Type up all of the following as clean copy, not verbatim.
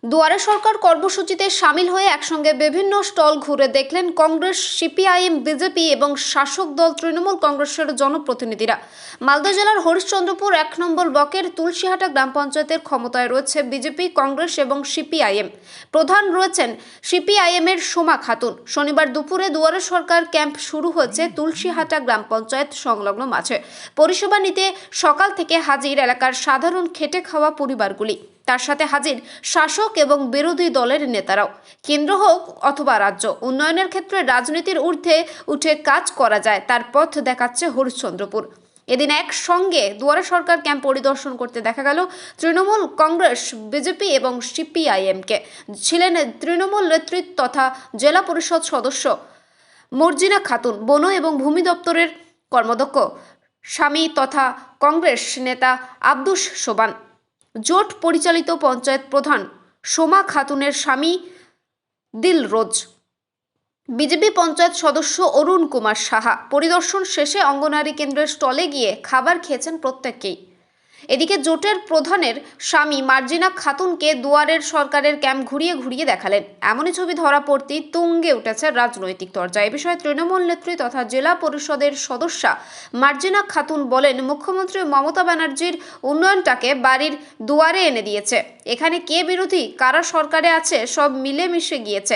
দুয়ারে সরকার কর্মসূচিতে সামিল হয়ে একসঙ্গে বিভিন্ন স্টল ঘুরে দেখলেন কংগ্রেস, সিপিআইএম, বিজেপি এবং শাসক দল তৃণমূল কংগ্রেসের জনপ্রতিনিধিরা। মালদা জেলার হরিশ্চন্দ্রপুর ১ নম্বর ব্লকের তুলসীহাটা গ্রাম পঞ্চায়েতের ক্ষমতায় রয়েছে বিজেপি, কংগ্রেস এবং সিপিআইএম। প্রধান রয়েছেন সিপিআইএম এর সোমা খাতুন। শনিবার দুপুরে দুয়ারে সরকার ক্যাম্প শুরু হয়েছে তুলসীহাটা গ্রাম পঞ্চায়েত সংলগ্ন মাঠে। পরিষেবা নিতে সকাল থেকে হাজির এলাকার সাধারণ খেটে খাওয়া পরিবারগুলি। তার সাথে হাজির শাসক এবং বিরোধী দলের নেতারাও। কেন্দ্র হোক অথবা রাজ্য, উন্নয়নের ক্ষেত্রে রাজনীতির ঊর্ধ্বে উঠে কাজ করা যায় তার পথ দেখাচ্ছে হরিশ্চন্দ্রপুর। এদিন একসঙ্গে দুয়ারে সরকার ক্যাম্প পরিদর্শন করতে দেখা গেল তৃণমূল, কংগ্রেস, বিজেপি এবং সিপিআইএমকে। ছিলেন তৃণমূল নেতৃত্ব তথা জেলা পরিষদ সদস্য মর্জিনা খাতুন, বন এবং ভূমি দপ্তরের কর্মদক্ষ স্বামী তথা কংগ্রেস নেতা আব্দুস সোবান, জোট পরিচালিত পঞ্চায়েত প্রধান সোমা খাতুনের স্বামী দিলরোজ, বিজেপি পঞ্চায়েত সদস্য অরুণ কুমার সাহা। পরিদর্শন শেষে অঙ্গনারী কেন্দ্রের স্টলে গিয়ে খাবার খেয়েছেন প্রত্যেকেই। এদিকে জোটের প্রধানের স্বামী মার্জিনা খাতুনকে দুয়ারের সরকারের ক্যাম্প ঘুরিয়ে ঘুরিয়ে দেখালেন। এমনই ছবি ধরা পড়তেই তুঙ্গে উঠেছে রাজনৈতিক চর্চা। এ বিষয়ে তৃণমূল নেত্রী তথা জেলা পরিষদের সদস্যা মার্জিনা খাতুন বলেন, মুখ্যমন্ত্রী মমতা ব্যানার্জির উন্নয়নটাকে বাড়ির দুয়ারে এনে দিয়েছে। এখানে কে বিরোধী, কারা সরকারে আছে, সব মিলেমিশে গিয়েছে।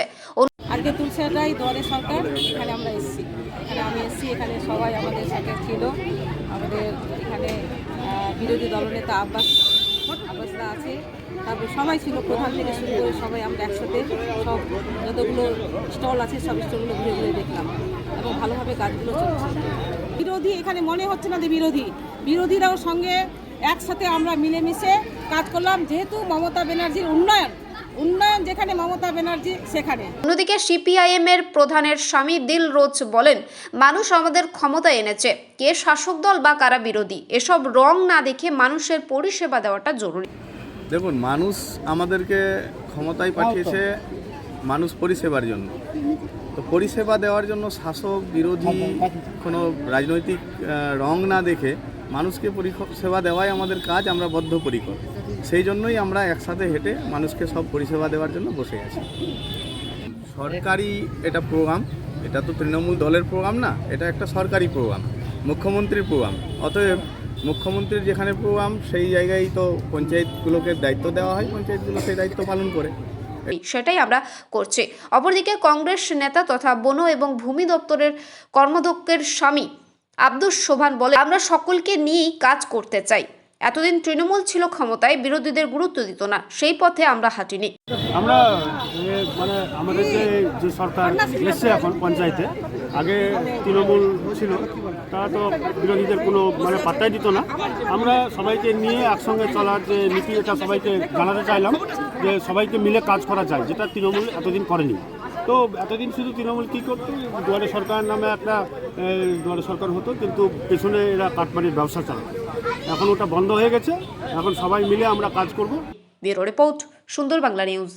আজকে তুলসীহাটায় দুয়ারে সরকার, এখানে আমরা এসেছি। আমি এসেছি, এখানে সবাই আমাদের সাথে ছিল। আমাদের এখানে বিরোধী দলনেতা আব্বাসরা আছে, তারপরে সবাই ছিল, প্রধান থেকে শুরু করে সবাই আমরা একসাথে সব যতগুলো স্টল আছে সব স্টলগুলো ঘুরে ঘুরে দেখলাম এবং ভালোভাবে কাজগুলো চলছে। বিরোধী এখানে মনে হচ্ছে না যে বিরোধীরাও সঙ্গে একসাথে আমরা মিলেমিশে কাজ করলাম, যেহেতু মমতা ব্যানার্জির উন্নয়ন যেখানে মমতা ব্যানার্জি সেখানে। অন্যদিকে সিপিআইএম এর প্রধানের স্বামী দিলরোজ বলেন, মানুষ আমাদের ক্ষমতায় এনেছে, কে শাসক দল বা কারা বিরোধী এসব রং না দেখে মানুষের পরিষেবা দেওয়াটা জরুরি। দেখুন, মানুষ আমাদেরকে ক্ষমতায় পাঠিয়েছে মানুষ পরিষেবার জন্য। তো পরিষেবা দেওয়ার জন্য শাসক বিরোধী কোনো রাজনৈতিক রং না দেখে মানুষকে পরিষেবা দেওয়াই আমাদের কাজ, আমরা বদ্ধপরিকর। সেই জন্যই আমরা একসাথে হেঁটে মানুষকে সব পরিষেবা দেওয়ার জন্য বসে আছি। সরকারি এটা প্রোগ্রাম, এটা তো তৃণমূল দলের প্রোগ্রাম না, এটা একটা সরকারি প্রোগ্রাম, মুখ্যমন্ত্রীর প্রোগ্রাম। অতএব মুখ্যমন্ত্রীর যেখানে প্রোগ্রাম সেই জায়গায় তো পঞ্চায়েতগুলোকে দায়িত্ব দেওয়া হয়, পঞ্চায়েতগুলো সেই দায়িত্ব পালন করে, সেটাই আমরা করছি। অপরদিকে কংগ্রেস নেতা তথা বন এবং ভূমি দপ্তরের কর্মদক্ষের স্বামী আব্দুস সোবান বলে, আমরা সকলকে নিয়েই কাজ করতে চাই। এতদিন তৃণমূল ছিল ক্ষমতায়, বিরোধীদের গুরুত্ব দিত না, সেই পথে আমরা হাঁটিনি। আমরা আমাদের যে সরকার এসছে এখন পঞ্চায়েতে, আগে তৃণমূল ছিল, তারা তো বিরোধীদের কোনো পাত্তাই দিত না। আমরা সবাইকে নিয়ে একসঙ্গে চলার যে নীতি, এটা সবাইকে জানাতে চাইলাম যে সবাইকে মিলে কাজ করা যায়, যেটা তৃণমূল এতদিন করেনি। তো এতদিন শুধু তৃণমূল কী করতো, দুয়ারে সরকার নামে একটা দুয়ারে সরকার হতো, কিন্তু পেছনে এরা কাটমানির ব্যবসা চালাতো। এখন ওটা বন্ধ হয়ে গেছে, এখন সবাই মিলে আমরা কাজ করব। ব্যুরো রিপোর্ট, সুন্দর বাংলা নিউজ।